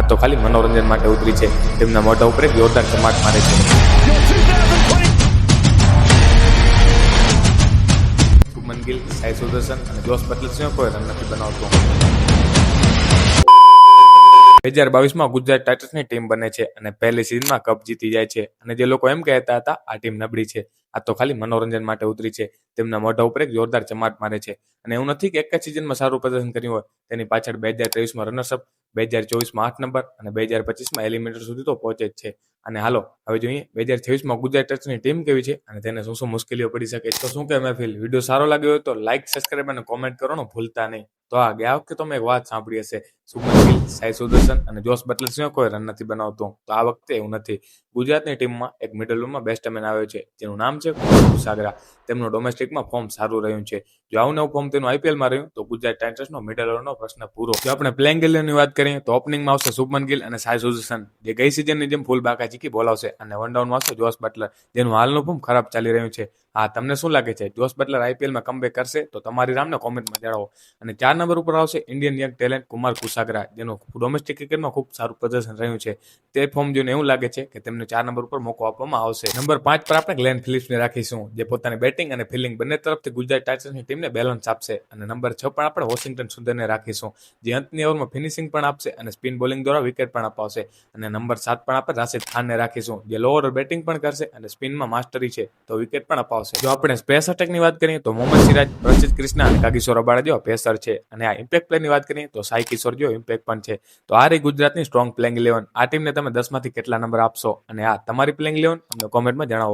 આ તો ખાલી મનોરંજન માટે ઉતરી છે. તેમના મોઢા ઉપર એક જોરદાર ચમાટ મારે છે. શુભમન ગિલ, સાઈ સુદર્શન અને જોસ બટલર સિવાય કોઈ રન નથી બનાવતું. 2022માં ગુજરાત ટાઇટન્સની ટીમ બને છે અને પહેલી સિઝનમાં કપ જીતી જાય છે. અને જે લોકો એમ કહેતા હતા આ ટીમ નબળી છે, આ તો ખાલી મનોરંજન માટે ઉતરી છે. તેમના મોઢા ઉપર એક જોરદાર ચમાટ મારે છે. અને એવું નથી કે એક જ સિઝનમાં સારું પ્રદર્શન કર્યું હોય. તેની પાછળ 2023માં રનર્સઅપ, 2024માં 8 નંબર અને 2025માં એલિમિનેટર સુધી તો પહોંચે જ છે. અને હાલો હવે જોઈએ 2026માં ગુજરાત ટાઇટન્સની ટીમ કેવી છે અને તેને શું શું મુશ્કેલીઓ પડી શકે છે. તો શું કે મહેફિલ, વિડીયો સારો લાગ્યો હોય તો લાઇક, સબસ્ક્રાઇબ અને કોમેન્ટ કરવાનું ભૂલતા નહીં. તો આ ગયા વખતે તમે એક વાત સાંભળી હશે, શુભમન ગિલ, સાઈ સુદર્શન અને જોસ બટલર સિવાય કોઈ રન નથી બનાવતું. તો આ વખતે એવું નથી. ગુજરાતની ટીમમાં એક મિડલ ઓવરમાં બેટ્સમેન આવ્યો છે જેનું નામ છે કુમાર કુસાગરા. તેમનું ડોમેસ્ટિકમાં ફોર્મ સારું રહ્યું છે. જો આવું નવું ફોર્મ તેનું આઈપીએલમાં રહ્યું તો ગુજરાત ટાઇટન્સનો મિડલ ઓવરનો પ્રશ્ન પૂરો. જો આપણે પ્લેઇંગ ઇલેવનની વાત કરીએ તો ઓપનિંગમાં આવશે શુભમન ગિલ અને સાઈ સુદર્શન, જે ગઈ સિઝનની જેમ ફૂલ બાકા ચીકી બોલાવશે. અને વન ડાઉનમાં આવશે જોસ બટલર, જેનું હાલનું ફોર્મ ખરાબ ચાલી રહ્યું છે. હા, તમને શું લાગે છે, જોસ બટલર આઈપીએલમાં કમબેક કરશે? તો તમારી રામને કોમેન્ટમાં જણાવો. અને 4 નંબર ઉપર આવશે ઇન્ડિયન યંગ ટેલેન્ટ કુમાર કુસાગરા, જેનું ડોમેસ્ટિક ક્રિકેટમાં ખૂબ સારું પ્રદર્શન રહ્યું છે. તે ફોર્મ જોઈને એવું લાગે છે કે તેમને 4 નંબર ઉપર મોકો આપવામાં આવશે. નંબર 5 પર આપણે ગ્લેન ફિલિપ્સને રાખીશું, જે પોતાની બેટિંગ અને ફિલ્ડિંગ બંને તરફથી ગુજરાત ટાઇટન્સની ટીમને બેલેન્સ આપશે. અને નંબર 6 પર આપણે વોશિંગ્ટન સુંદરને રાખીશું, જે અંતની ઓવરમાં ફિનિશિંગ પણ આપશે અને સ્પિન બોલિંગ દ્વારા વિકેટ પણ અપાવશે. અને નંબર 7 પર આપણે રાશિદ ખાનને રાખીશું, જે લો ઓવર બેટિંગ પણ કરશે અને સ્પિનમાં માસ્ટરી છે તો વિકેટ પણ અપાવશે. જો આપણે સ્પેસ અટેકની વાત કરીએ તો મોહમ્મદ સિરાજ, પ્રસિદ્ધ ક્રિષ્ના અને કાગીસો રબાડા જેવા પેસર છે. અને આ ઇમ્પેક્ટ પ્લેયરની વાત કરીએ તો સાઈ કિશોર જેવો ઇમ્પેક્ટ પણ છે. તો આ રહી ગુજરાતની સ્ટ્રોંગ પ્લેઇંગ 11. આ ટીમને તમે 10માંથી કેટલા નંબર આપશો? અને આ તમારી પ્લેઇંગ 11 અમને કોમેન્ટમાં જણાવો.